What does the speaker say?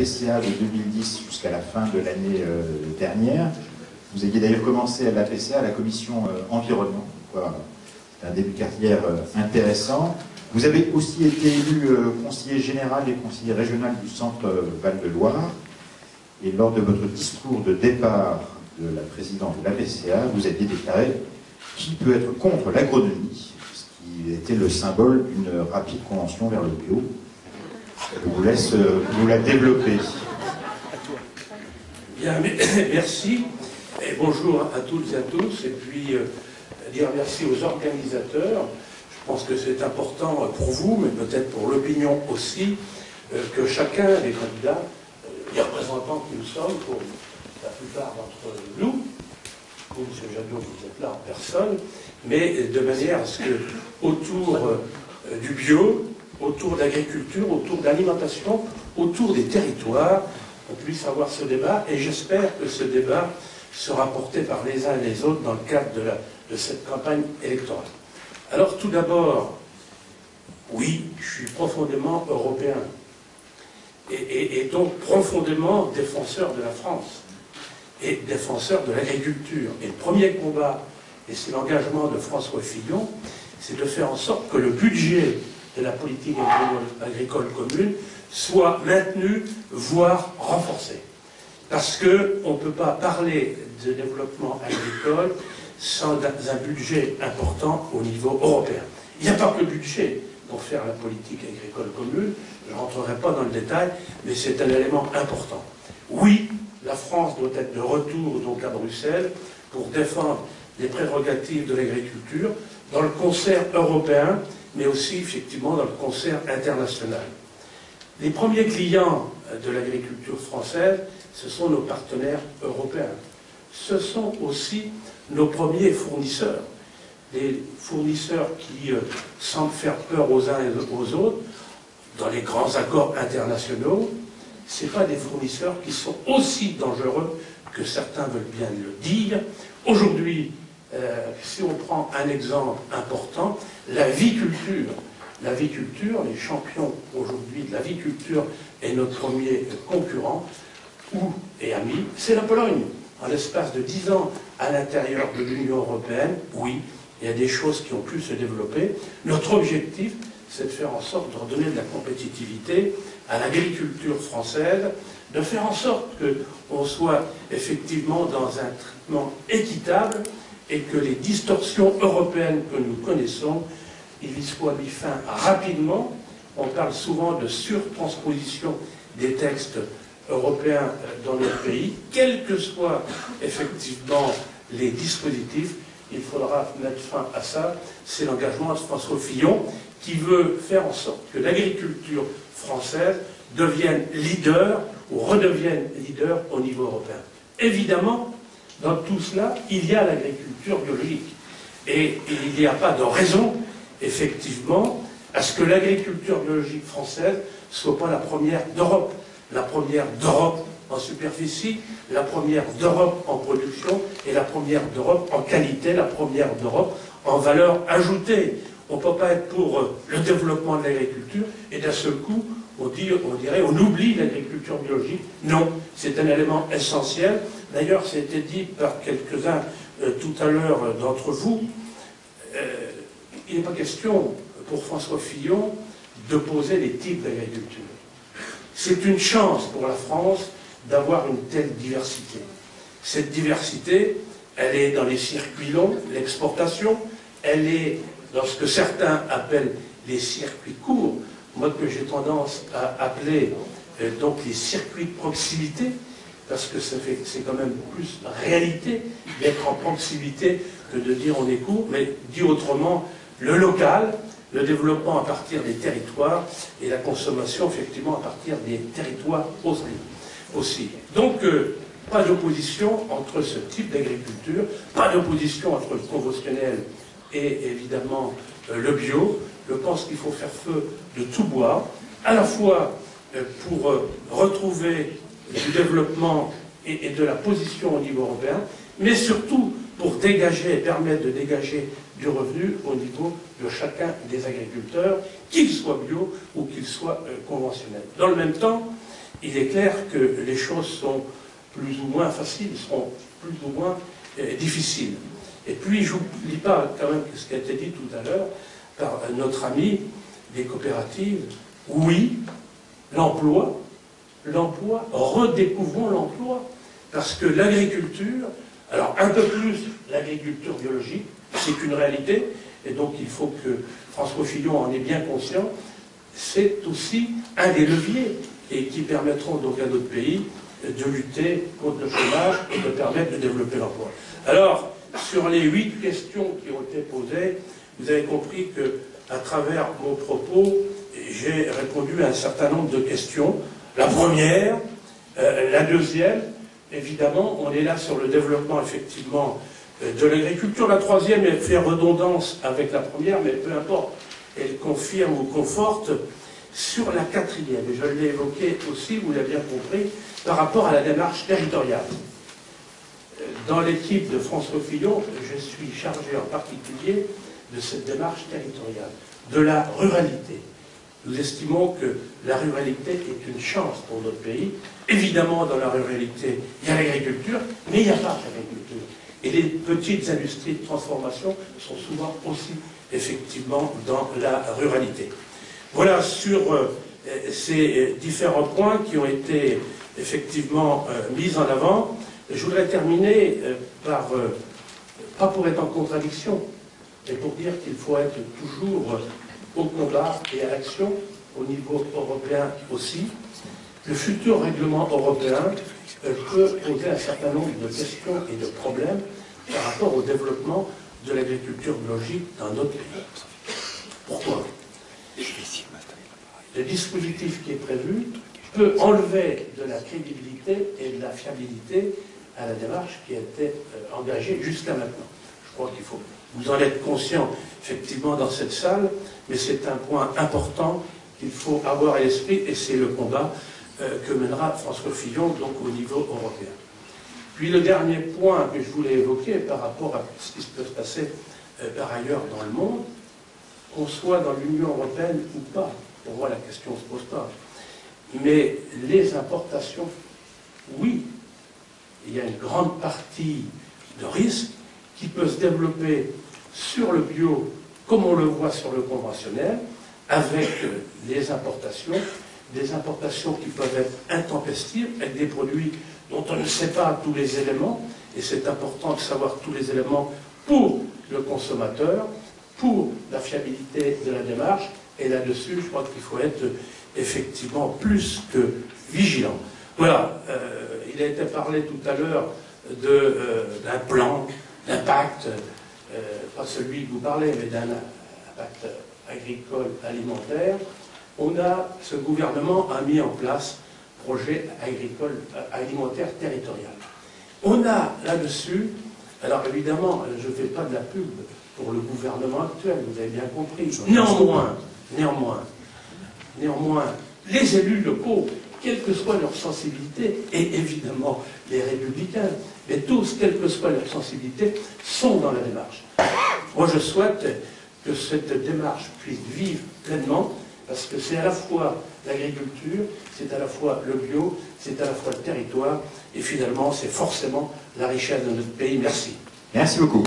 l'APCA de 2010 jusqu'à la fin de l'année dernière. Vous aviez d'ailleurs commencé à l'APCA, à la commission environnement. C'est un début de carrière intéressant. Vous avez aussi été élu conseiller général et conseiller régional du centre Val-de-Loire. Et lors de votre discours de départ de la présidente de l'APCA, vous aviez déclaré « Qui peut être contre l'agronomie ?» ce qui était le symbole d'une rapide convention vers le bio. Je vous laisse vous la développer. Bien, merci. Et bonjour à toutes et à tous. Et puis, dire merci aux organisateurs. Je pense que c'est important pour vous, mais peut-être pour l'opinion aussi, que chacun des candidats, les représentants que nous sommes, pour la plupart d'entre nous, vous, M. Jadot, vous êtes là en personne, mais de manière à ce que, autour du bio, autour de l'agriculture, autour de l'alimentation, autour des territoires, on puisse avoir ce débat, et j'espère que ce débat sera porté par les uns et les autres dans le cadre de cette campagne électorale. Alors tout d'abord, oui, je suis profondément européen, et donc profondément défenseur de la France, et défenseur de l'agriculture. Et le premier combat, et c'est l'engagement de François Fillon, c'est de faire en sorte que le budget de la politique agricole commune soit maintenu, voire renforcé. Parce qu'on ne peut pas parler de développement agricole sans un budget important au niveau européen. Il n'y a pas que le budget pour faire la politique agricole commune, je ne rentrerai pas dans le détail, mais c'est un élément important. Oui, la France doit être de retour donc à Bruxelles pour défendre les prérogatives de l'agriculture dans le concert européen, mais aussi effectivement dans le concert international. Les premiers clients de l'agriculture française, ce sont nos partenaires européens. Ce sont aussi nos premiers fournisseurs. Des fournisseurs qui semblent faire peur aux uns et aux autres dans les grands accords internationaux. Ce pas des fournisseurs qui sont aussi dangereux que certains veulent bien le dire. Aujourd'hui, si on prend un exemple important, l'aviculture. L'aviculture, les champions aujourd'hui de l'aviculture et notre premier concurrent et ami, c'est la Pologne. En l'espace de 10 ans à l'intérieur de l'Union européenne, oui, il y a des choses qui ont pu se développer. Notre objectif, c'est de faire en sorte de redonner de la compétitivité à l'agriculture française, de faire en sorte qu'on soit effectivement dans un traitement équitable et que les distorsions européennes que nous connaissons, il y soit mis fin rapidement. On parle souvent de surtransposition des textes européens dans notre pays. Quels que soient effectivement les dispositifs, il faudra mettre fin à ça. C'est l'engagement de François Fillon qui veut faire en sorte que l'agriculture française devienne leader ou redevienne leader au niveau européen. Évidemment, dans tout cela, il y a l'agriculture biologique. Et il n'y a pas de raison, effectivement, à ce que l'agriculture biologique française ne soit pas la première d'Europe. La première d'Europe en superficie, la première d'Europe en production et la première d'Europe en qualité, la première d'Europe en valeur ajoutée. On ne peut pas être pour le développement de l'agriculture et d'un seul coup, on dirait on oublie l'agriculture biologique. Non, c'est un élément essentiel. D'ailleurs, ça a été dit par quelques-uns tout à l'heure d'entre vous. Il n'est pas question pour François Fillon d'opposer les types d'agriculture. C'est une chance pour la France d'avoir une telle diversité. Cette diversité, elle est dans les circuits longs, l'exportation, elle est dans ce que certains appellent les circuits courts, moi que j'ai tendance à appeler donc les circuits de proximité, parce que c'est quand même plus réalité d'être en proximité que de dire on est court, mais dit autrement, le local, le développement à partir des territoires et la consommation effectivement à partir des territoires aussi. Donc, pas d'opposition entre ce type d'agriculture, pas d'opposition entre le conventionnel et évidemment le bio. Je pense qu'il faut faire feu de tout bois, à la fois pour retrouver du développement et de la position au niveau européen, mais surtout pour dégager et permettre de dégager du revenu au niveau de chacun des agriculteurs, qu'ils soient bio ou qu'ils soient conventionnels. Dans le même temps, il est clair que les choses sont plus ou moins faciles, seront plus ou moins difficiles. Et puis, je n'oublie pas quand même ce qui a été dit tout à l'heure par notre ami des coopératives. Oui, l'emploi, redécouvrons l'emploi, parce que l'agriculture, alors un peu plus l'agriculture biologique, c'est une réalité, et donc il faut que François Fillon en est bien conscient, c'est aussi un des leviers et qui permettront donc à notre pays de lutter contre le chômage et de permettre de développer l'emploi. Alors, sur les 8 questions qui ont été posées, vous avez compris que, à travers mon propos, j'ai répondu à un certain nombre de questions. La première, la deuxième, évidemment, on est là sur le développement, effectivement, de l'agriculture. La troisième, elle fait redondance avec la première, mais peu importe, elle confirme ou conforte. Sur la quatrième, et je l'ai évoqué aussi, vous l'avez bien compris, par rapport à la démarche territoriale. Dans l'équipe de François Fillon, je suis chargé en particulier de cette démarche territoriale, de la ruralité. Nous estimons que la ruralité est une chance pour notre pays. Évidemment, dans la ruralité, il y a l'agriculture, mais il n'y a pas d'agriculture. Et les petites industries de transformation sont souvent aussi, effectivement, dans la ruralité. Voilà sur ces différents points qui ont été effectivement mis en avant. Je voudrais terminer par, pas pour être en contradiction, mais pour dire qu'il faut être toujours au combat et à l'action, au niveau européen aussi. Le futur règlement européen peut poser un certain nombre de questions et de problèmes par rapport au développement de l'agriculture biologique dans notre pays. Pourquoi ? Le dispositif qui est prévu peut enlever de la crédibilité et de la fiabilité à la démarche qui a été engagée jusqu'à maintenant. Je crois qu'il faut vous en être conscient, effectivement, dans cette salle, mais c'est un point important qu'il faut avoir à l'esprit, et c'est le combat que mènera François Fillon, donc au niveau européen. Puis le dernier point que je voulais évoquer par rapport à ce qui peut se passer par ailleurs dans le monde, qu'on soit dans l'Union européenne ou pas, pour moi la question ne se pose pas, mais les importations, oui, il y a une grande partie de risque qui peut se développer sur le bio, comme on le voit sur le conventionnel, avec des importations qui peuvent être intempestives, avec des produits dont on ne sait pas tous les éléments, et c'est important de savoir tous les éléments pour le consommateur, pour la fiabilité de la démarche, et là-dessus, je crois qu'il faut être effectivement plus que vigilant. Voilà, il a été parlé tout à l'heure d'un plan d'impact, pas celui que vous parlez, mais d'un impact agricole, alimentaire. Ce gouvernement a mis en place un projet agricole, alimentaire territorial. On a là-dessus, alors évidemment, je ne fais pas de la pub pour le gouvernement actuel, vous avez bien compris. Néanmoins, les élus locaux, quelle que soit leur sensibilité, et évidemment les républicains, mais tous, quelle que soit leur sensibilité, sont dans la démarche. Moi, je souhaite que cette démarche puisse vivre pleinement, parce que c'est à la fois l'agriculture, c'est à la fois le bio, c'est à la fois le territoire, et finalement, c'est forcément la richesse de notre pays. Merci. Merci beaucoup.